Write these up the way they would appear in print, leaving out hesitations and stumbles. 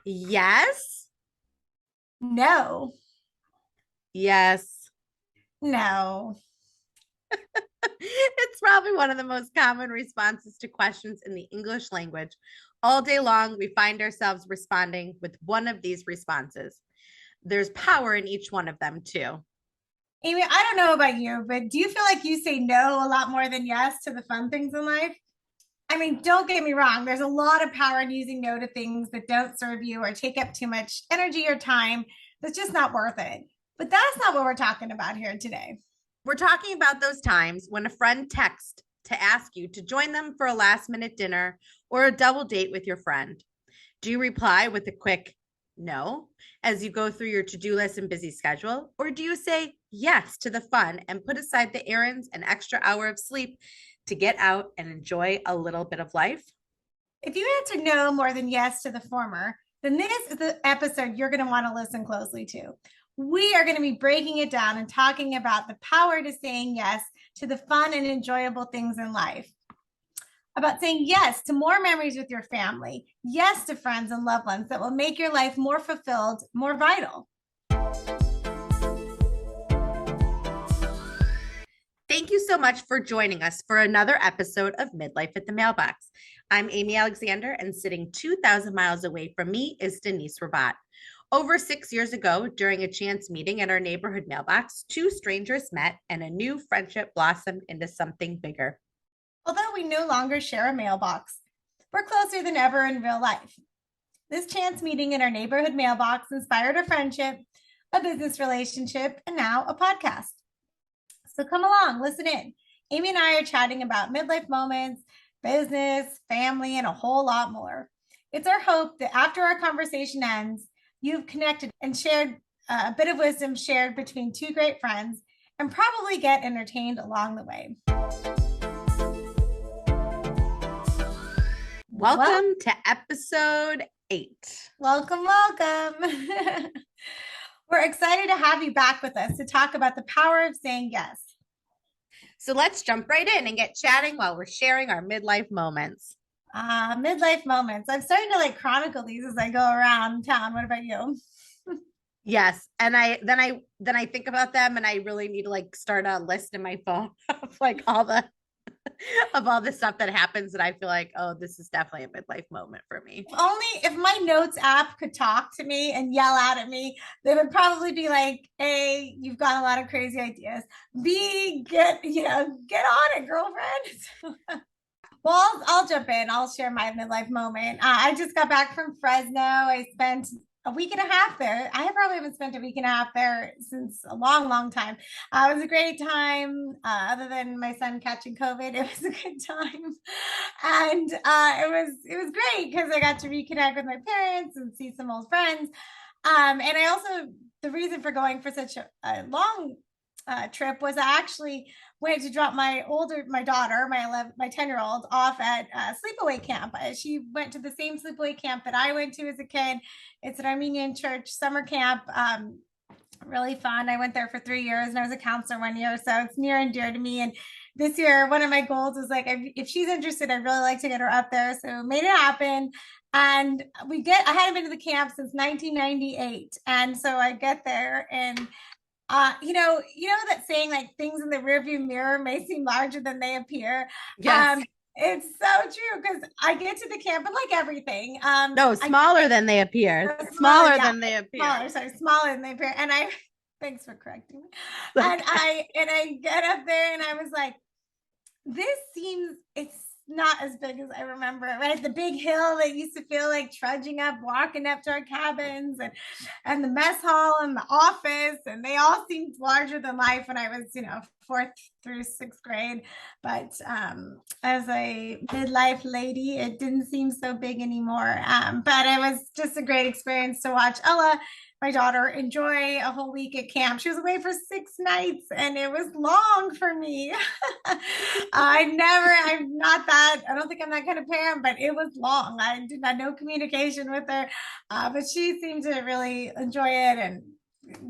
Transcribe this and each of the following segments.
Yes. No. Yes. No. It's probably one of the most common responses to questions in the English language. All day long, we find ourselves responding with one of these responses. There's power in each one of them, too. Amy, I don't know about you, but do you feel like you say no a lot more than yes to the fun things in life? I mean, don't get me wrong. There's a lot of power in using no to things that don't serve you or take up too much energy or time. That's just not worth it. But that's not what we're talking about here today. We're talking about those times when a friend texts to ask you to join them for a last minute dinner or a double date with your friend. Do you reply with a quick no as you go through your to do list and busy schedule? Or do you say yes to the fun and put aside the errands and extra hour of sleep to get out and enjoy a little bit of life? If you answer no more than yes to the former, then this is the episode you're going to want to listen closely to. We are going to be breaking it down and talking about the power to saying yes to the fun and enjoyable things in life, about saying yes to more memories with your family, yes to friends and loved ones that will make your life more fulfilled, more vital. Thank you so much for joining us for another episode of Midlife at the Mailbox. I'm Amy Alexander, and sitting 2,000 miles away from me is Denise Rabat. Over 6 years ago, during a chance meeting at our neighborhood mailbox, two strangers met and a new friendship blossomed into something bigger. Although we no longer share a mailbox, we're closer than ever in real life. This chance meeting in our neighborhood mailbox inspired a friendship, a business relationship, and now a podcast. So come along, listen in. Amy and I are chatting about midlife moments, business, family, and a whole lot more. It's our hope that after our conversation ends, you've connected and shared a bit of wisdom shared between two great friends and probably get entertained along the way. Well, Welcome to episode 8. welcome, welcome. We're excited to have you back with us to talk about the power of saying yes. So let's jump right in and get chatting while we're sharing our midlife moments. Midlife moments. I'm starting to like chronicle these as I go around town. What about you? Yes, and I think about them and I really need to like start a list in my phone of like all the of all the stuff that happens that I feel like, oh, this is definitely a midlife moment for me. If only if my notes app could talk to me and yell out at me, they would probably be like, A, you've got a lot of crazy ideas. B, get on it, girlfriend. Well, I'll jump in. I'll share my midlife moment. I just got back from Fresno. I spent a week and a half there. I probably haven't spent a week and a half there since a long, long time. It was a great time. Other than my son catching COVID, it was a good time, and it was great because I got to reconnect with my parents and see some old friends. And I also the reason for going for such a long trip was I actually went to drop my daughter, my 10-year-old off at sleepaway camp. She went to the same sleepaway camp that I went to as a kid. It's an Armenian church summer camp. Really fun. I went there for 3 years and I was a counselor 1 year, so it's near and dear to me. And this year, one of my goals was like, if she's interested, I'd really like to get her up there. So made it happen. And I hadn't been to the camp since 1998. And so I get there and that saying like things in the rearview mirror may seem larger than they appear. Yes. It's so true because I get to the camp and like everything. No, I smaller than they appear. smaller, Smaller yeah, than they appear. smaller, sorry, smaller than they appear. And I thanks for correcting me. And I get up there and I was like, it's not as big as I remember it, right? The big hill that used to feel like trudging up, walking up to our cabins and the mess hall and the office, and they all seemed larger than life when I was, fourth through sixth grade. But as a midlife lady, it didn't seem so big anymore. But it was just a great experience to watch Ella, my daughter, enjoy a whole week at camp. She was away for 6 nights and it was long for me. I don't think I'm that kind of parent, but it was long. I did not no communication with her, but she seemed to really enjoy it and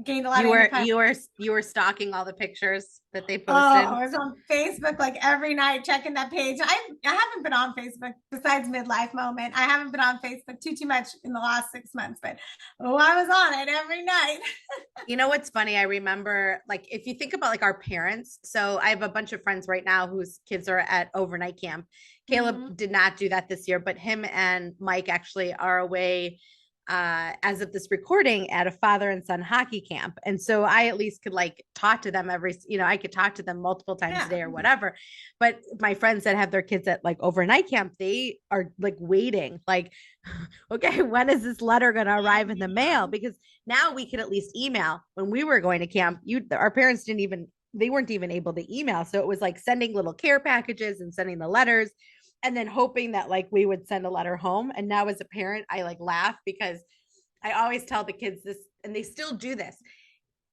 gained a lot You of were independence. you were stalking all the pictures that they Oh, posted. I was on Facebook like every night checking that page. I haven't been on Facebook besides midlife moment. I haven't been on Facebook too much in the last 6 months, but oh, I was on it every night. You know what's funny? I remember, like, if you think about like our parents. So I have a bunch of friends right now whose kids are at overnight camp. Mhm. Caleb did not do that this year, but him and Mike actually are away as of this recording at a father and son hockey camp. And so I at least could like talk to them I could talk to them multiple times a Yeah. day or whatever. But my friends that have their kids at like overnight camp, they are like waiting, like, okay, when is this letter going to arrive in the mail? Because now we can at least email. When we were going to camp, our parents didn't even, they weren't even able to email. So it was like sending little care packages and sending the letters and then hoping that like we would send a letter home. And now as a parent, I like laugh because I always tell the kids this, and they still do this.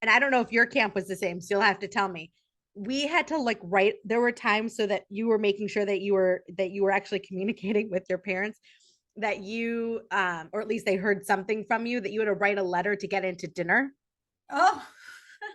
And I don't know if your camp was the same, so you'll have to tell me. We had to like write, there were times so that you were making sure that you were actually communicating with your parents, that you or at least they heard something from you, that you had to write a letter to get into dinner. Oh,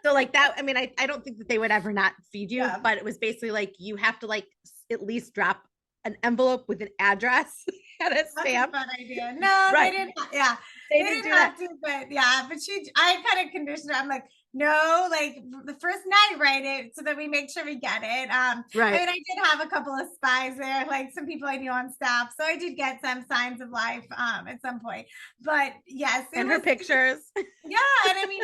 So like that, I mean, I don't think that they would ever not feed you, yeah. but it was basically like you have to like at least drop an envelope with an address and a That's a stamp. fun idea. No, they Right. didn't. Yeah, They they didn't didn't do that. have to, but yeah, but I kind of conditioned her. I'm like, no, like the first night, write it so that we make sure we get it. I Right. mean, I did have a couple of spies there, like some people I knew on staff, so I did get some signs of life, at some point. But yes, And her pictures. yeah, and I mean,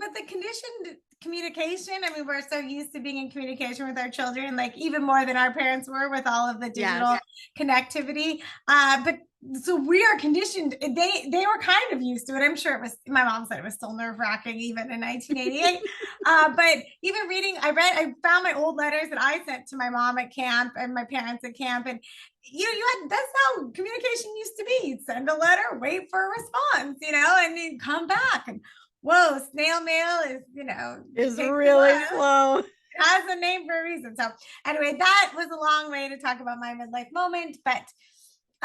but the conditioned communication. I mean, we're so used to being in communication with our children, like even more than our parents were with all of the Yes. digital connectivity. But so we are conditioned. They were kind of used to it. I'm sure it was. My mom said it was still nerve wracking even in 1988. But even reading, I found my old letters that I sent to my mom at camp and my parents at camp, and you had, that's how communication used to be. You'd send a letter, wait for a response, and then come back. And whoa, snail mail Is takes a really while. slow. It has a name for a reason. So anyway, that was a long way to talk about my midlife moment, but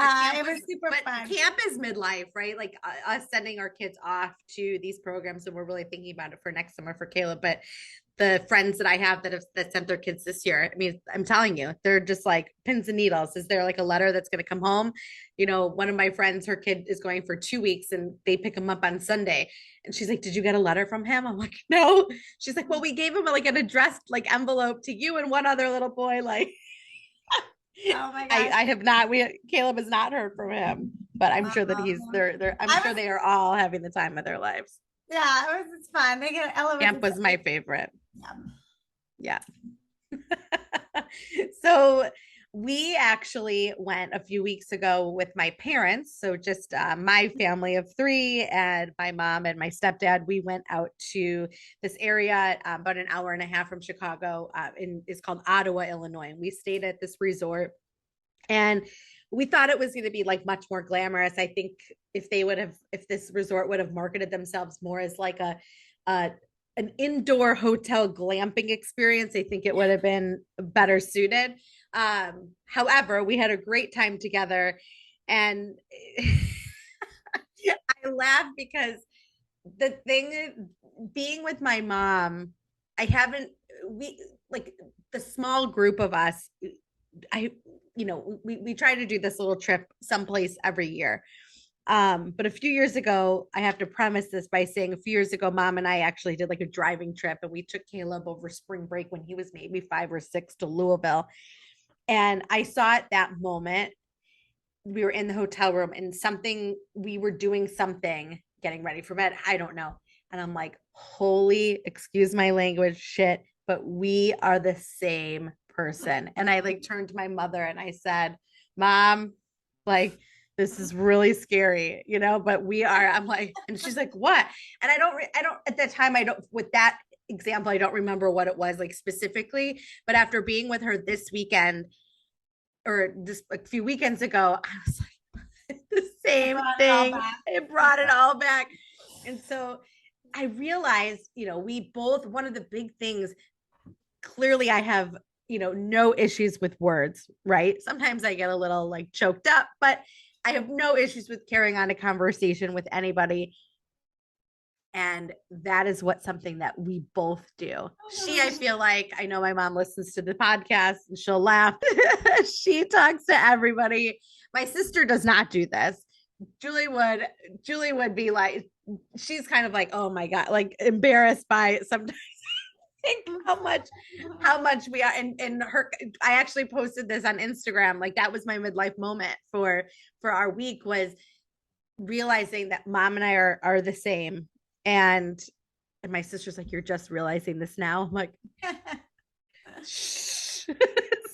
it was super But fun. camp is midlife, right? Like us sending our kids off to these programs, and we're really thinking about it for next summer for Caleb. But the friends that I have that sent their kids this year, I mean, I'm telling you, they're just like pins and needles. Is there like a letter that's going to come home? One of my friends, her kid is going for 2 weeks, and they pick him up on Sunday, and she's like, "Did you get a letter from him?" I'm like, "No." She's like, "Well, we gave him like an addressed like envelope to you and one other little boy." Like, Oh my I, gosh. I have not. Caleb has not heard from him, but I'm sure that he's there. I'm I sure was they are all having the time of their lives. Yeah, it's fun. They get Ella was Camp was my excited. favorite. Yeah. Yeah. So we actually went a few weeks ago with my parents. So just my family of three and my mom and my stepdad. We went out to this area about an hour and a half from Chicago. It's called Ottawa, Illinois. And we stayed at this resort, and we thought it was going to be like much more glamorous. I think if this resort would have marketed themselves more as like a an indoor hotel glamping experience, I think it would have been better suited. However, we had a great time together, and I laugh because the thing being with my mom, I haven't we like the small group of us. I we try to do this little trip someplace every year. But a few years ago, I have to premise this by saying a few years ago, mom and I actually did like a driving trip, and we took Caleb over spring break when he was maybe 5 or 6 to Louisville. And I saw at that moment, we were in the hotel room and we were doing something, getting ready for bed. I don't know. And I'm like, holy, excuse my language, shit, but we are the same person. And I like turned to my mother and I said, Mom, like, this is really scary, but we are. I'm like, and she's like, what? And I don't, at that time, I don't, with that example, I don't remember what it was like specifically, but after being with her this weekend, or just a few weekends ago, I was like, the It same brought it all thing. back. It brought it all back. And so I realized, we both, one of the big things, clearly I have, no issues with words, right? Sometimes I get a little like choked up, but I have no issues with carrying on a conversation with anybody. And that is what something that we both do. I feel like, I know my mom listens to the podcast and she'll laugh. She talks to everybody. My sister does not do this. Julie would, Julie would be like, she's kind of like, oh my God, like embarrassed by sometimes how much we are. And her, I actually posted this on Instagram. Like that was my midlife moment for our week, was realizing that mom and I are the same. And my sister's like, you're just realizing this now. I'm like, shh,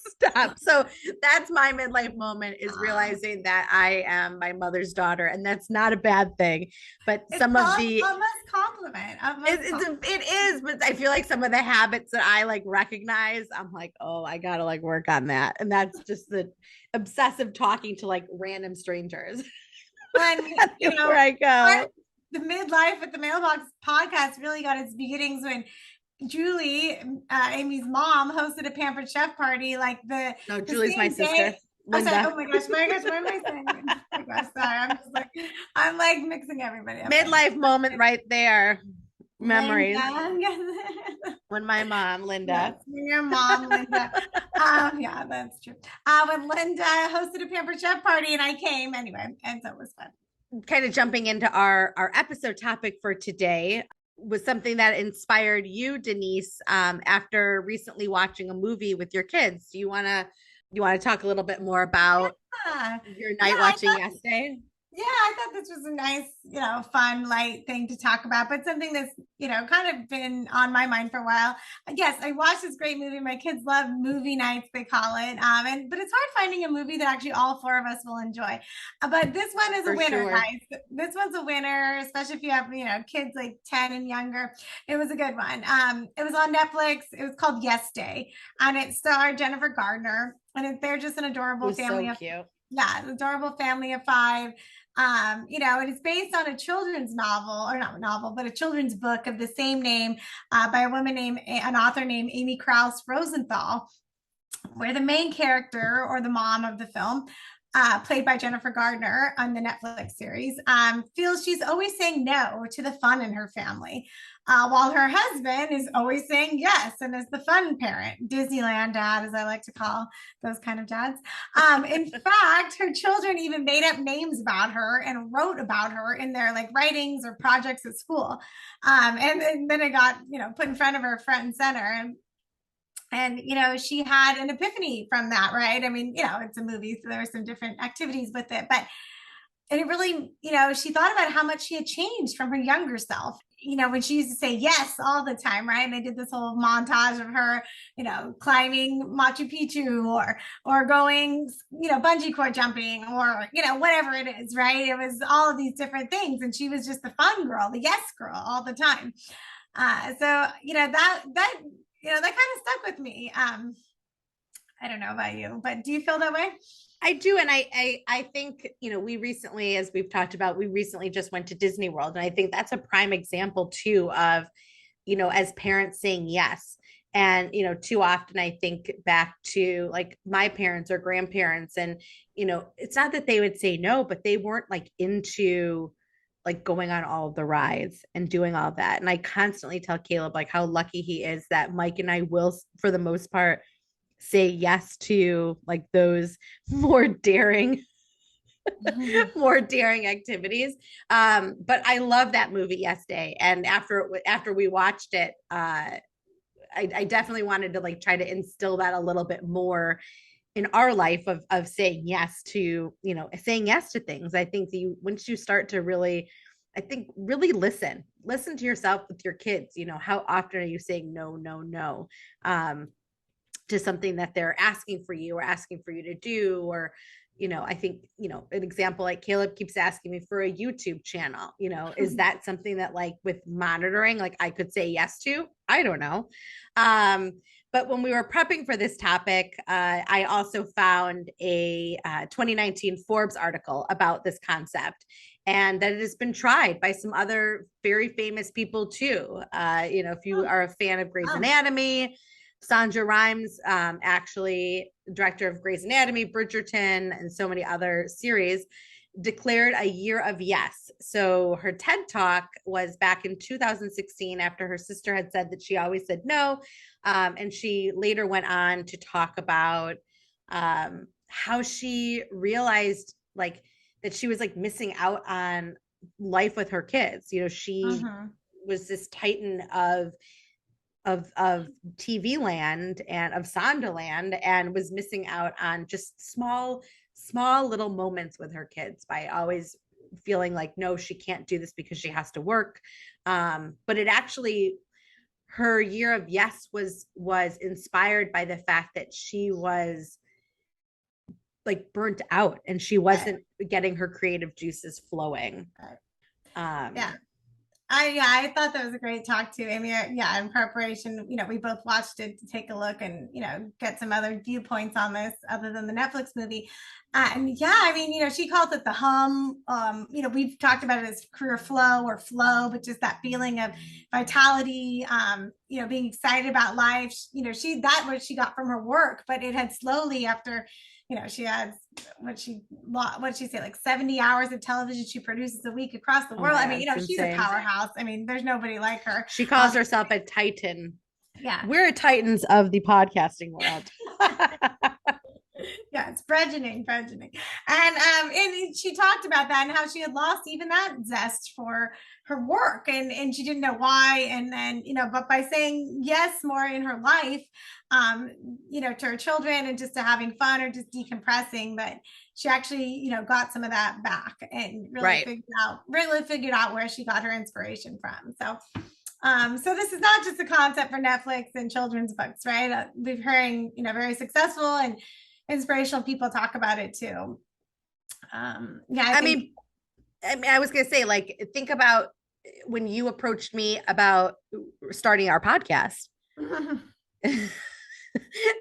stop. So that's my midlife moment, is realizing that I am my mother's daughter, and that's not a bad thing. But It's some of the a must compliment. it is, but I feel like some of the habits that I like recognize, I'm like, oh, I gotta like work on that. And that's just the obsessive talking to like random strangers. When Where I go. The midlife with the mailbox podcast really got its beginnings when Julie, Amy's mom, hosted a Pampered Chef party. Like no, Julie's my sister. Linda. Oh, oh my gosh, what am I saying? Oh my gosh, sorry. I'm like mixing everybody up. Midlife moment right there. Memories. Linda. When my mom, Linda. Yes, your mom, Linda. Yeah, that's true. When Linda hosted a Pampered Chef party and I came anyway, and so it was fun. Kind of jumping into our episode topic for today, was something that inspired you, Denise, after recently watching a movie with your kids. Do you want to talk a little bit more about your night watching yesterday? Yeah, I thought this was a nice, fun, light thing to talk about, but something that's, kind of been on my mind for a while. Yes, I watched this great movie. My kids love movie nights, they call it. But it's hard finding a movie that actually all four of us will enjoy. But this one is a winner, guys. This one's a winner, especially if you have, kids like 10 and younger. It was a good one. It was on Netflix. It was called Yes Day, and it starred Jennifer Gardner. And they're just an adorable family. So cute. Yeah, an adorable family of 5. It is based on a children's novel, or not a novel, but a children's book of the same name, by an author named Amy Krouse Rosenthal, where the main character, or the mom of the film, played by Jennifer Gardner on the Netflix series, feels she's always saying no to the fun in her family, while her husband is always saying yes and is the fun parent, Disneyland dad, as I like to call those kind of dads. In fact, her children even made up names about her and wrote about her in their like writings or projects at school. And then it got, put in front of her front and center. And she had an epiphany from that, right? I mean, it's a movie, so there were some different activities with it, but it really, she thought about how much she had changed from her younger self. When she used to say yes all the time, right? And they did this whole montage of her, climbing Machu Picchu, or going, bungee cord jumping, or whatever it is, right? It was all of these different things, and she was just the fun girl, the yes girl, all the time. So that kind of stuck with me. I don't know about you, but do you feel that way? I do. And I think, we recently, as we've talked about, we recently just went to Disney World. And I think that's a prime example too of, as parents saying yes. And, too often I think back to like my parents or grandparents, and, it's not that they would say no, but they weren't like into like going on all of the rides and doing all that. And I constantly tell Caleb like how lucky he is that Mike and I will, for the most part, say yes to like those more daring more daring activities. But I love that movie Yes Day. And after we watched it, I definitely wanted to like try to instill that a little bit more in our life of saying yes to, saying yes to things. I think once you start to really listen to yourself with your kids, how often are you saying no, to something that they're asking for you or asking for you to do? Or, I think, an example, like Caleb keeps asking me for a YouTube channel, is that something that like with monitoring, like I could say yes to? I don't know. But when we were prepping for this topic, I also found a 2019 Forbes article about this concept, and that it has been tried by some other very famous people too. If you are a fan of Grey's Anatomy, Sandra Rhimes, actually director of Grey's Anatomy, Bridgerton, and so many other series, declared a year of yes. So her TED talk was back in 2016 after her sister had said that she always said no. And she later went on to talk about how she realized like that she was like missing out on life with her kids. You know, she Mhm. was this titan of TV land and of Sonderland and was missing out on just small little moments with her kids by always feeling like no, she can't do this because she has to work. But it actually her year of yes was inspired by the fact that she was like burnt out and she Right. wasn't getting her creative juices flowing. Right. Yeah. Um, I thought that was a great talk too. I mean, yeah, in preparation, we both watched it to take a look and get some other viewpoints on this other than the Netflix movie. And yeah, I mean, she calls it the hum. We've talked about it as career flow or flow, but just that feeling of vitality, being excited about life. That what she got from her work, but it had slowly after she had what she say, like 70 hours of television she produces a week across the oh world. my I God, mean, it's she's a insane. powerhouse. I mean, there's nobody like her. She calls herself a titan. Yeah. We're titans of the podcasting world. Yeah, it's burgeoning. And she talked about that and how she had lost even that zest for her work, and she didn't know why. And then but by saying yes more in her life, to her children and just to having fun or just decompressing, that she actually got some of that back and Right. really figured out where she got her inspiration from. So this is not just a concept for Netflix and children's books, right? We've heard, very successful and inspirational people talk about it too. Yeah, I think. I was gonna say, like, think about when you approached me about starting our podcast.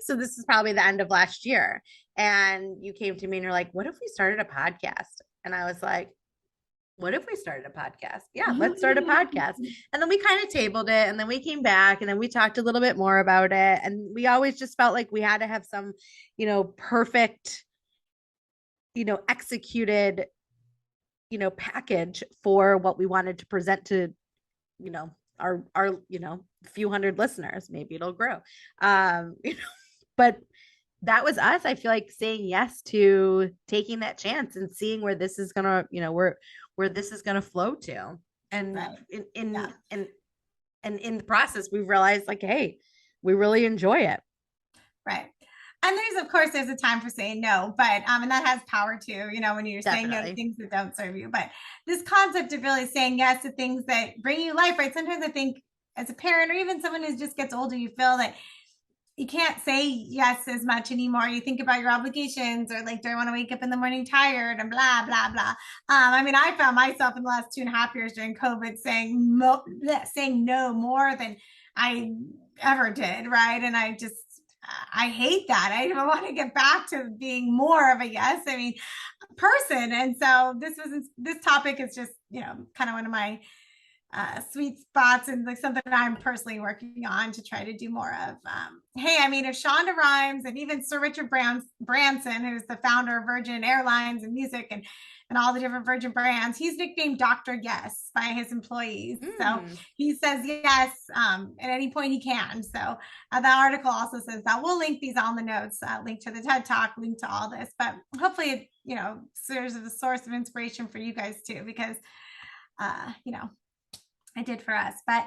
So this is probably the end of last year, and you came to me and you're like, "What if we started a podcast?" And I was like, what if we started a podcast? Yeah, let's start a podcast. And then we kind of tabled it and then we came back and then we talked a little bit more about it. And we always just felt like we had to have some, perfect, executed, package for what we wanted to present to, our, few hundred listeners. Maybe it'll grow. But that was us. I feel like saying yes to taking that chance and seeing where this is gonna, where this is gonna flow to. And Right. in Yeah. and in the process, we've realized like, hey, we really enjoy it. Right. And there's a time for saying no, but and that has power too, when you're saying no to Definitely. things that don't serve you. But this concept of really saying yes to things that bring you life, right? Sometimes I think as a parent or even someone who just gets older, you feel that you can't say yes as much anymore. You think about your obligations or like, do I want to wake up in the morning tired and blah, blah, blah. I mean, I found myself in the last 2.5 years during COVID saying no more than I ever did. Right. And I hate that. I want to get back to being more of a yes, I mean, person. And so this topic is just, kind of one of my sweet spots and like something I'm personally working on to try to do more of. Hey, I mean, if Shonda Rhimes and even Sir Richard Branson, who's the founder of Virgin Airlines and music and all the different Virgin brands, he's nicknamed Dr. Yes by his employees. So he says yes at any point he can. So the article also says that. We'll link these on the notes, link to the TED Talk, link to all this, but hopefully it, serves as a source of inspiration for you guys too, because, it did for us. But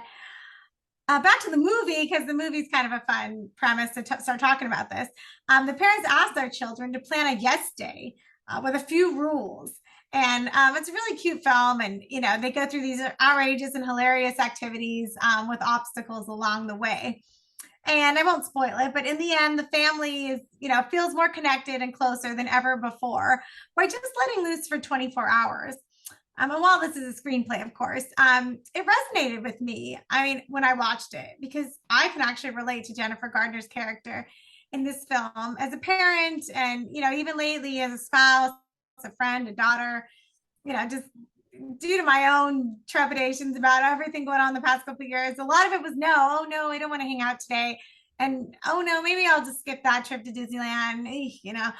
back to the movie, because the movie's kind of a fun premise to start talking about this. The parents asked their children to plan a yes day with a few rules. And it's a really cute film. And, they go through these outrageous and hilarious activities with obstacles along the way. And I won't spoil it, but in the end, the family is, feels more connected and closer than ever before by just letting loose for 24 hours. And while this is a screenplay, of course, it resonated with me. I mean, when I watched it, because I can actually relate to Jennifer Gardner's character in this film as a parent, and even lately as a spouse, a friend, a daughter. Just due to my own trepidations about everything going on the past couple of years, a lot of it was no, oh no, I don't want to hang out today. and oh no, maybe I'll just skip that trip to Disneyland, and I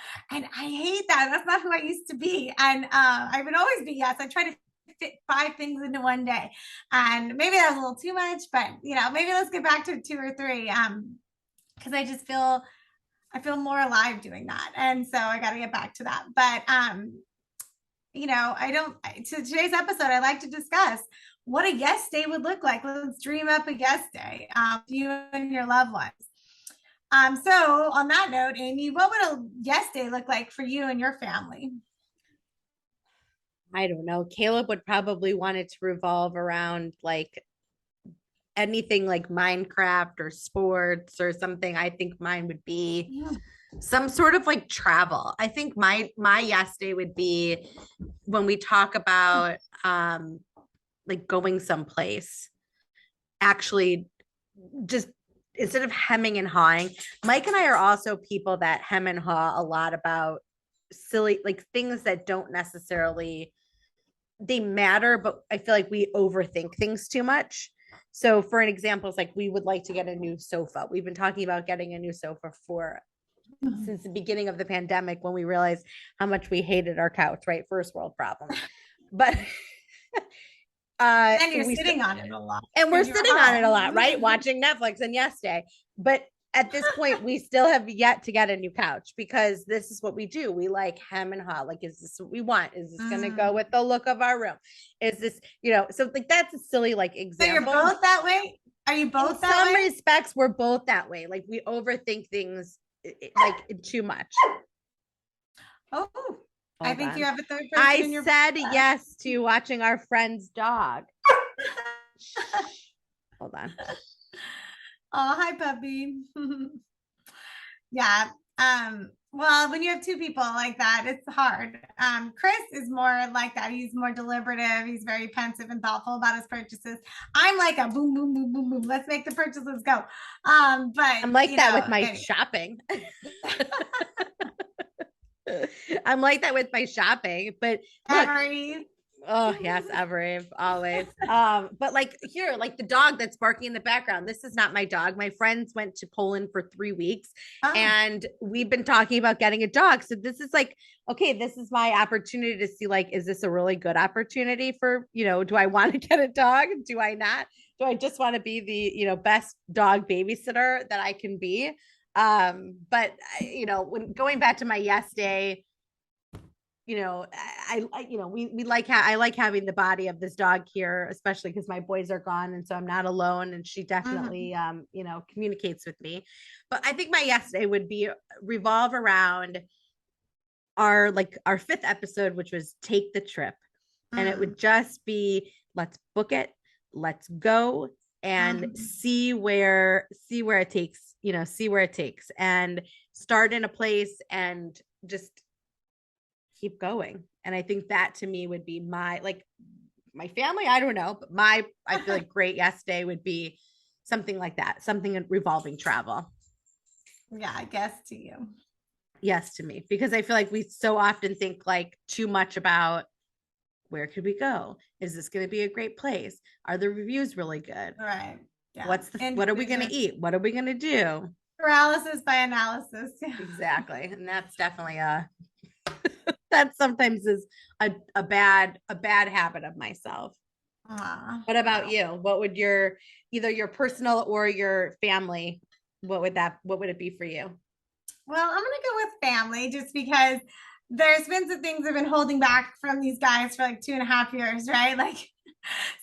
hate that. That's not who I used to be. And I would always be yes. I try to fit 5 things into one day, and maybe that was a little too much, but maybe let's get back to 2 or 3. Because I feel more alive doing that, and so I got to get back to that. But I don't. To today's episode, I like to discuss what a yes day would look like. Let's dream up a yes day, you and your loved ones. So on that note, Amy, what would a yes day look like for you and your family? I don't know. Caleb would probably want it to revolve around like anything like Minecraft or sports or something. I think mine would be Yeah. some sort of like travel. I think my yes day would be when we talk about like going someplace, actually just instead of hemming and hawing. Mike and I are also people that hem and haw a lot about silly like things that don't necessarily they matter, but I feel like we overthink things too much. So for an example, it's like we would like to get a new sofa. We've been talking about getting a new sofa for since the beginning of the pandemic when we realized how much we hated our couch, right? First world problem. But And you're we sitting on it a lot. and we're 'Cause you're sitting on it a home. lot, right? Watching Netflix and Yes Day. But at this point, we still have yet to get a new couch because this is what we do. We like hem and haw. Like, is this what we want? Is this going to go with the look of our room? Is this, so like that's a silly like So example. you're both that way? Are you both In that some way? respects, we're both that way. Like we overthink things like too much. Oh, I Hold think on. you have a third person in I your said yes to watching our friend's dog. Hold on. Oh, hi, puppy. Yeah. Well, when you have two people like that, it's hard. Chris is more like that. He's more deliberative. He's very pensive and thoughtful about his purchases. I'm like a boom, boom, boom, boom, boom. Let's make the purchases go. But I'm like that with my shopping. I'm like that with my shopping, but look, oh yes, Every always. But like here, like the dog that's barking in the background. This is not my dog. My friends went to Poland for 3 weeks, and we've been talking about getting a dog. So this is like, okay, this is my opportunity to see like, is this a really good opportunity for do I want to get a dog? Do I not? Do I just want to be the best dog babysitter that I can be? But when going back to my yes day, we like I like having the body of this dog here, especially because my boys are gone, and so I'm not alone. And she definitely, communicates with me. But I think my yes day would be revolve around our 5th episode, which was take the trip, and it would just be let's book it, let's go, and see where it takes, see where it takes, and start in a place and just keep going. And I think that to me would be my family. I don't know, but I feel like great yes day would be something like that, something revolving travel. Yeah, I guess to you. Yes, to me, because I feel like we so often think like too much about where could we go? Is this going to be a great place? Are the reviews really good? Right. Yeah. What are we going to eat? What are we going to do? Paralysis by analysis. Exactly. And that's definitely that sometimes is a bad habit of myself. What about you? What would either your personal or your family, what would it be for you? Well, I'm gonna go with family just because there's been some things I've been holding back from these guys for like 2.5 years, right? Like,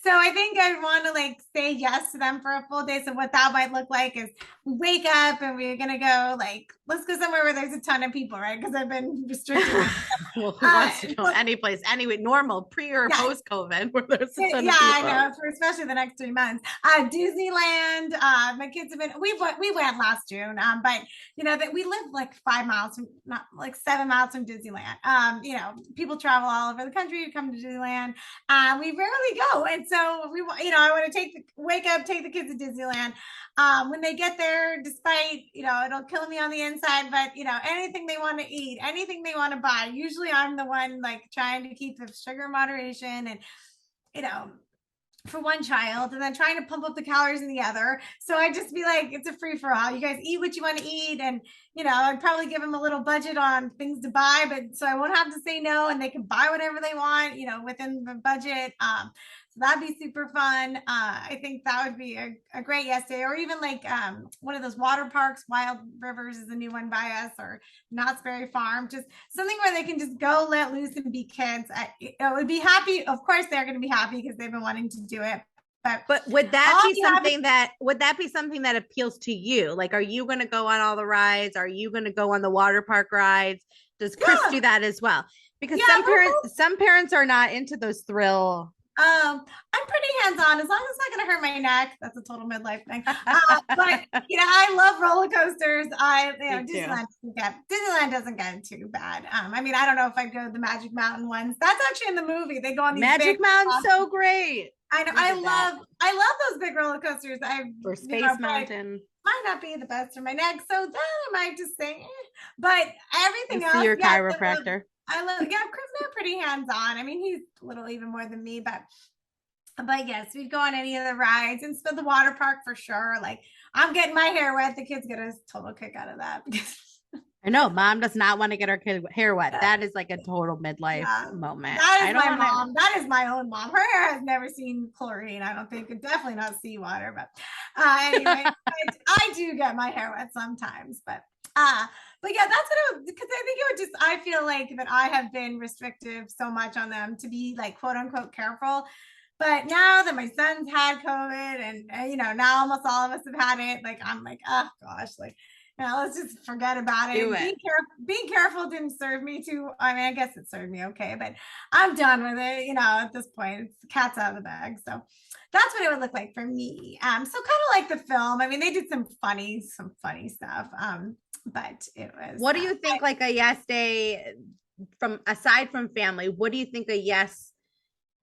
so I think I want to like say yes to them for a full day. So what that might look like is we wake up and we're gonna go like let's go somewhere where there's a ton of people, right? Because I've been restricted. Well, who wants to go any place anyway, normal pre or post COVID where there's a ton of people. I know, for especially the next 3 months. Disneyland. My kids have been. We went last June. But that we live like 5 miles from, not like 7 miles from Disneyland. People travel all over the country to come to Disneyland. We rarely go, and so I want to wake up, take the kids to Disneyland. When they get there, despite it'll kill me on the inside, but anything they want to eat, anything they want to buy, usually I'm the one like trying to keep the sugar moderation and for one child and then trying to pump up the calories in the other. So I just be like, it's a free for all. You guys eat what you want to eat. And, I'd probably give them a little budget on things to buy, but so I won't have to say no and they can buy whatever they want, within the budget. So that'd be super fun. I think that would be a great yes day, or even like one of those water parks. Wild Rivers is a new one by us, or Knott's Berry Farm, just something where they can just go let loose and be kids. I would be happy. Of course, they're going to be happy because they've been wanting to do it. But would that be something that appeals to you? Like, are you going to go on all the rides? Are you going to go on the water park rides? Does Chris do that as well? Because some parents are not into those thrill. I'm pretty hands-on as long as it's not going to hurt my neck. That's a total midlife thing. But I love roller coasters. Disneyland doesn't get too bad. I mean, I don't know if I'd go to the Magic Mountain ones. That's actually in the movie. They go on these Magic Mountain, so great. I know. I love those big roller coasters. For Space Mountain. Might not be the best for my neck, so then I might just say, but everything else. See your chiropractor. Chris, they're pretty hands-on. I mean, he's a little even more than me, but yes, we'd go on any of the rides and spend the water park for sure. Like, I'm getting my hair wet. The kids get a total kick out of that. I know mom does not want to get her kid hair wet. That is like a total midlife moment. That is my mom. That is my own mom. Her hair has never seen chlorine. I don't think, definitely not seawater, but anyway, I do get my hair wet sometimes, but yeah, that's what it was, because I think it would I feel like that I have been restrictive so much on them to be like, quote unquote, careful. But now that my son's had COVID and, now almost all of us have had it, like, I'm like, oh gosh, like, let's just forget about it. Being careful didn't serve me too. I mean, I guess it served me okay, but I'm done with it. At this point, it's the cat's out of the bag. So that's what it would look like for me. So kind of like the film. I mean, they did some funny stuff. But it was. What do you think, like a yes day aside from family, what do you think a yes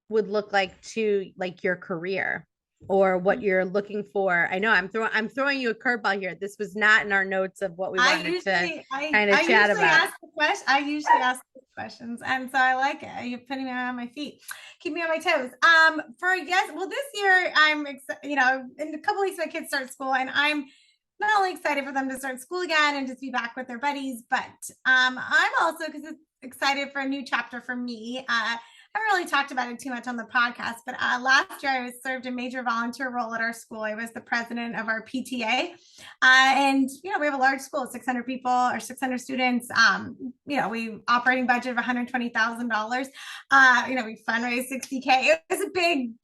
would look like to like your career or what you're looking for? I know I'm throwing you a curveball here. This was not in our notes of what we wanted to kind of chat about. I usually ask questions, and so I like it. You're putting me on my feet, keep me on my toes. For yes, well, this year I'm in a couple weeks my kids start school, and I'm not only excited for them to start school again and just be back with their buddies, but I'm also, because it's excited for a new chapter for me. I haven't really talked about it too much on the podcast, but last year I served a major volunteer role at our school. I was the president of our PTA. And, we have a large school, 600 people or 600 students. We operating budget of $120,000. We fundraised $60K. It was a big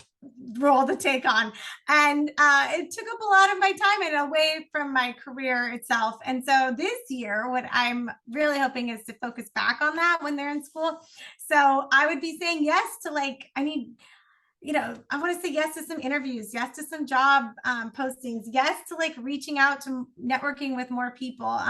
role to take on, and it took up a lot of my time and away from my career itself. And so this year what I'm really hoping is to focus back on that when they're in school. So I would be saying yes to, like, I want to say yes to some interviews, yes to some job postings, yes to like reaching out to networking with more people.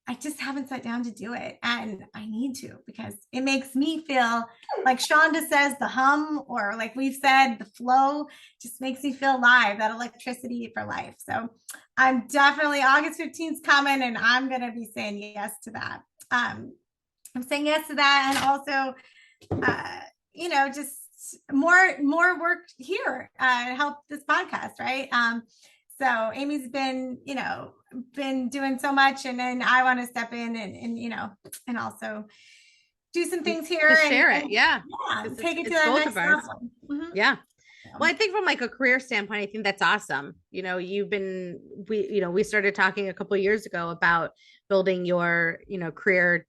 I just haven't sat down to do it, and I need to, because it makes me feel like Shonda says, the hum, or like we've said, the flow, just makes me feel alive, that electricity for life. So I'm definitely, August 15th is coming, and I'm going to be saying yes to that. I'm saying yes to that. And also, just more work here to help this podcast. Right. So Amy's been doing so much, and then I want to step in and also do some things here and share it. Yeah. Take it to the next level. Mm-hmm. Yeah. Well, I think from like a career standpoint, I think that's awesome. We started talking a couple of years ago about building your, career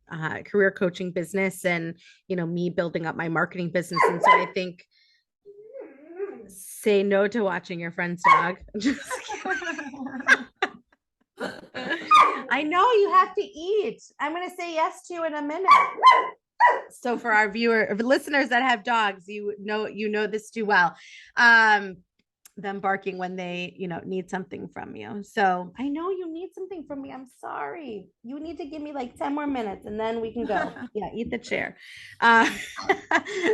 coaching business, and, me building up my marketing business. And so I think, say no to watching your friend's dog. I know you have to eat. I'm going to say yes to you in a minute. So for our listeners that have dogs, you know this too well. Them barking when they, need something from you. So I know you need something from me. I'm sorry. You need to give me like 10 more minutes and then we can go. Yeah, eat the chair.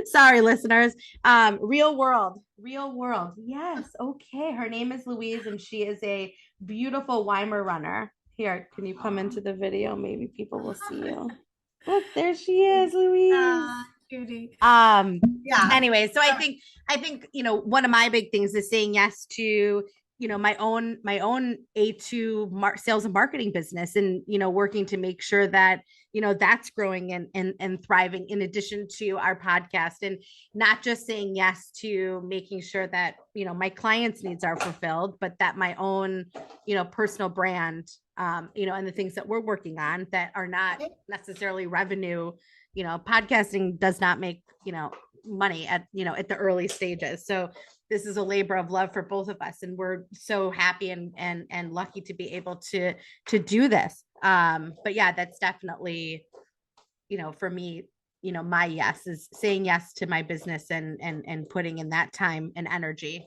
Sorry, listeners. Real world. Yes. Okay. Her name is Louise, and she is a beautiful Weimar runner. Here, can you come into the video? Maybe people will see you. Look, there she is, Louise. Judy. Um, Yeah. anyway, so I think, one of my big things is saying yes to, my own A2 sales and marketing business, and, working to make sure that, that's growing and thriving, in addition to our podcast, and not just saying yes to making sure that, my clients' needs are fulfilled, but that my own, personal brand, and the things that we're working on that are not necessarily revenue. Podcasting does not make, money at the early stages. So this is a labor of love for both of us, and we're so happy and lucky to be able to do this. But yeah, that's definitely, for me, my yes is saying yes to my business, and putting in that time and energy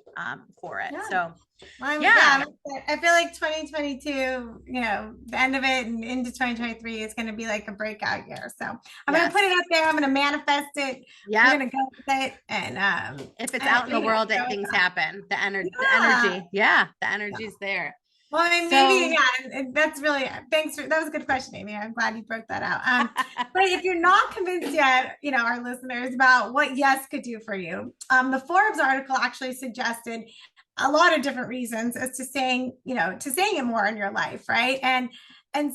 for it. Yeah. So Yeah, I feel like 2022, the end of it and into 2023 is going to be like a breakout year. So I'm going to put it out there. I'm going to manifest it. Yeah, we're going to go with it. And if it's out in the world, that things happen. The energy, the energy's there. Well, I mean, maybe, and that's really, that was a good question, Amy. I'm glad you broke that out. But if you're not convinced yet, our listeners, about what yes could do for you, the Forbes article actually suggested a lot of different reasons as to saying it more in your life, right? And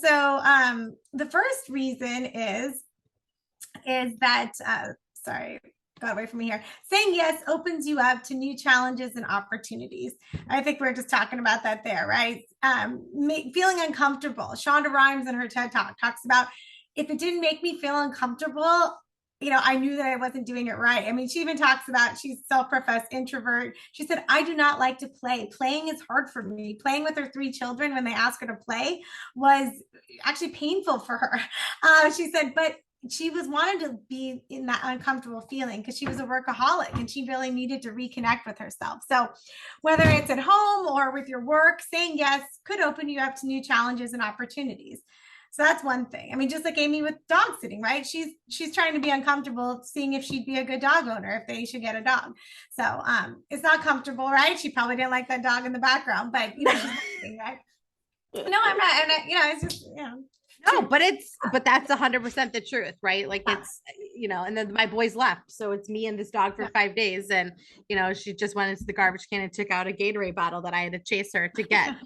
so the first reason is that sorry, got away from me here. Saying yes opens you up to new challenges and opportunities. I think we're just talking about that there, right? Feeling uncomfortable. Shonda Rhimes in her TED Talk talks about, if it didn't make me feel uncomfortable, I knew that I wasn't doing it right. I mean, she even talks about, she's self-professed introvert. She said, I do not like to play. Playing is hard for me. Playing with her 3 children when they asked her to play was actually painful for her. She said, but she was wanted to be in that uncomfortable feeling because she was a workaholic and she really needed to reconnect with herself. So whether it's at home or with your work, saying yes could open you up to new challenges and opportunities. So that's one thing. I mean, just like Amy with dog sitting, right? She's trying to be uncomfortable, seeing if she'd be a good dog owner if they should get a dog. So it's not comfortable, right? She probably didn't like that dog in the background, but she's sitting, right? No, I'm not. And it's just No, but that's 100% the truth, right? Like it's, and then my boys left. So it's me and this dog for 5 days. And, she just went into the garbage can and took out a Gatorade bottle that I had to chase her to get,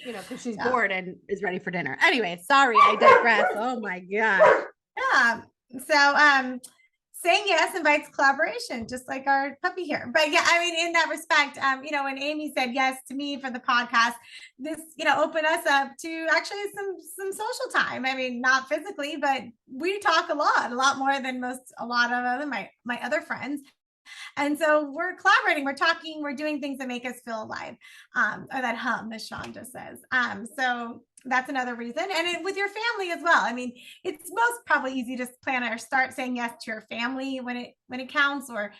because she's bored and is ready for dinner. Anyway, sorry, I digress. Oh my God. Yeah. So, saying yes invites collaboration, just like our puppy here. But yeah, I mean, in that respect, when Amy said yes to me for the podcast, this, opened us up to actually some social time. I mean, not physically, but we talk a lot more than a lot of my other friends. And so we're collaborating, we're talking, we're doing things that make us feel alive, or that hum, as Shonda says. So that's another reason. And with your family as well. I mean, it's most probably easy to plan or start saying yes to your family when it counts, or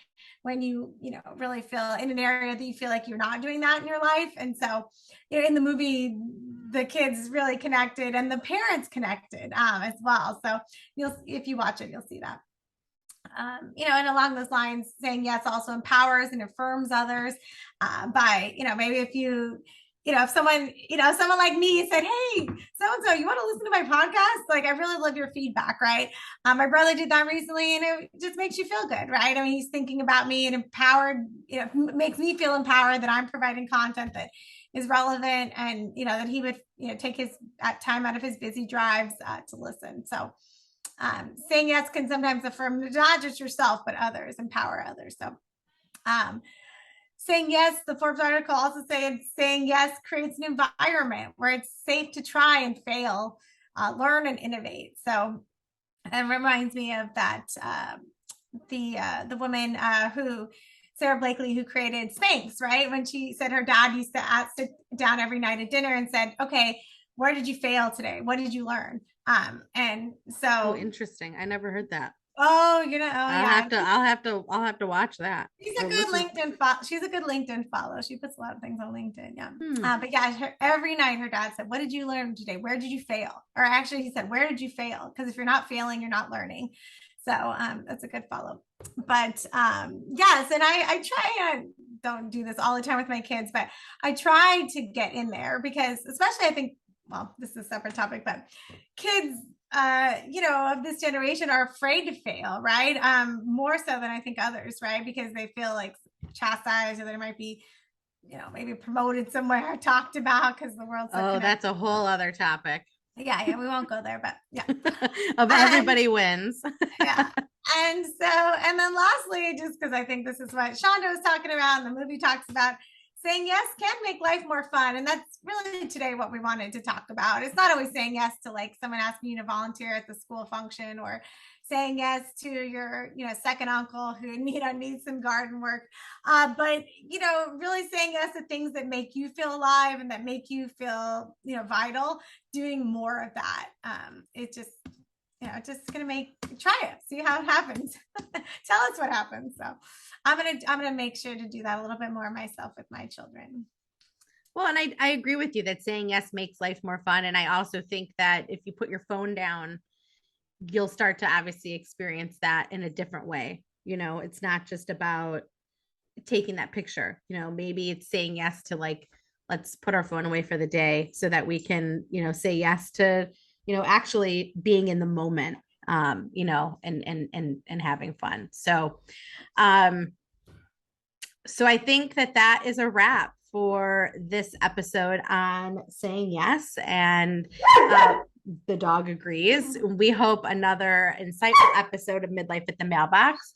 when you really feel in an area that you feel like you're not doing that in your life. And so in the movie, the kids really connected and the parents connected as well. So if you watch it, you'll see that. And along those lines, saying yes also empowers and affirms others by, maybe if someone like me said, hey, so-and-so, you want to listen to my podcast? Like, I really love your feedback, right? My brother did that recently, and it just makes you feel good, right? I mean, he's thinking about me and empowered, makes me feel empowered that I'm providing content that is relevant, and, that he would, take his time out of his busy drives to listen. So saying yes can sometimes affirm not just yourself, but others, empower others. So saying yes, the Forbes article also said saying yes creates an environment where it's safe to try and fail, learn and innovate. So it reminds me of that, the woman who Sarah Blakely, who created Spanx, right? When she said her dad used to sit down every night at dinner and said, okay, where did you fail today? What did you learn? And so interesting. I never heard that. I'll have to watch that. She's a good LinkedIn follow. She puts a lot of things on LinkedIn. Yeah. But yeah, every night her dad said, what did you learn today? Where did you fail? Or actually he said, where did you fail? Because if you're not failing, you're not learning. So that's a good follow. But yes, and I try and don't do this all the time with my kids, but I try to get in there because, especially I think, well, this is a separate topic, but kids of this generation are afraid to fail, right? More so than I think others, right? Because they feel like chastised, or they might be, maybe promoted somewhere, talked about, because the world's so Oh, that's connected. a whole other topic Yeah, we won't go there, but yeah. of And everybody wins. yeah. And then lastly, just because I think this is what Shonda was talking about and the movie talks about, saying yes can make life more fun. And that's really today what we wanted to talk about. It's not always saying yes to like someone asking you to volunteer at the school function, or saying yes to your, second uncle who needs some garden work. But really saying yes to things that make you feel alive and that make you feel, vital, doing more of that. It just just gonna try it, see how it happens. Tell us what happens. So I'm gonna make sure to do that a little bit more myself with my children. Well, and I agree with you that saying yes makes life more fun. And I also think that if you put your phone down, you'll start to obviously experience that in a different way. It's not just about taking that picture. Maybe it's saying yes to, like, let's put our phone away for the day so that we can, say yes to, actually being in the moment, and having fun. Um, so I think that is a wrap for this episode on saying yes. And the dog agrees. We hope another insightful episode of Midlife at the Mailbox.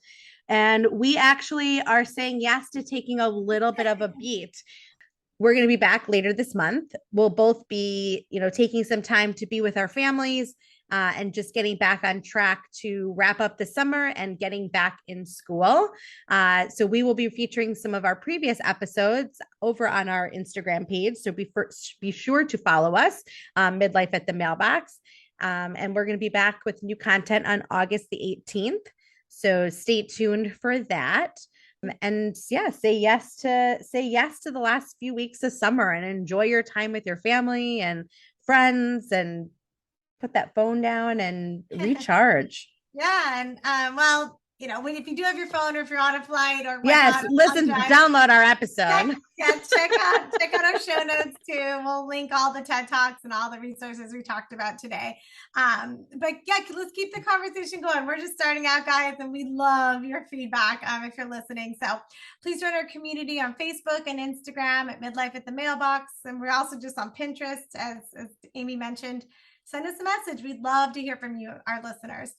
And we actually are saying yes to taking a little bit of a beat. We're going to be back later this month. We'll both be, taking some time to be with our families, and just getting back on track to wrap up the summer and getting back in school. So we will be featuring some of our previous episodes over on our Instagram page. So be sure to follow us, Midlife at the Mailbox. And we're going to be back with new content on August the 18th. So stay tuned for that. And yeah, say yes to the last few weeks of summer, and enjoy your time with your family and friends, and put that phone down and recharge. Yeah, and well, if you do have your phone, or if you're on a flight or Yes, whatnot, listen, download our episode. check out our show notes too. We'll link all the TED Talks and all the resources we talked about today. But yeah, let's keep the conversation going. We're just starting out, guys, and we love your feedback if you're listening. So please join our community on Facebook and Instagram at Midlife at the Mailbox. And we're also just on Pinterest, as Amy mentioned. Send us a message. We'd love to hear from you, our listeners.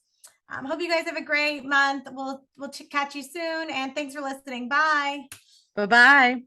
Hope you guys have a great month. We'll catch you soon. And thanks for listening. Bye. Bye-bye.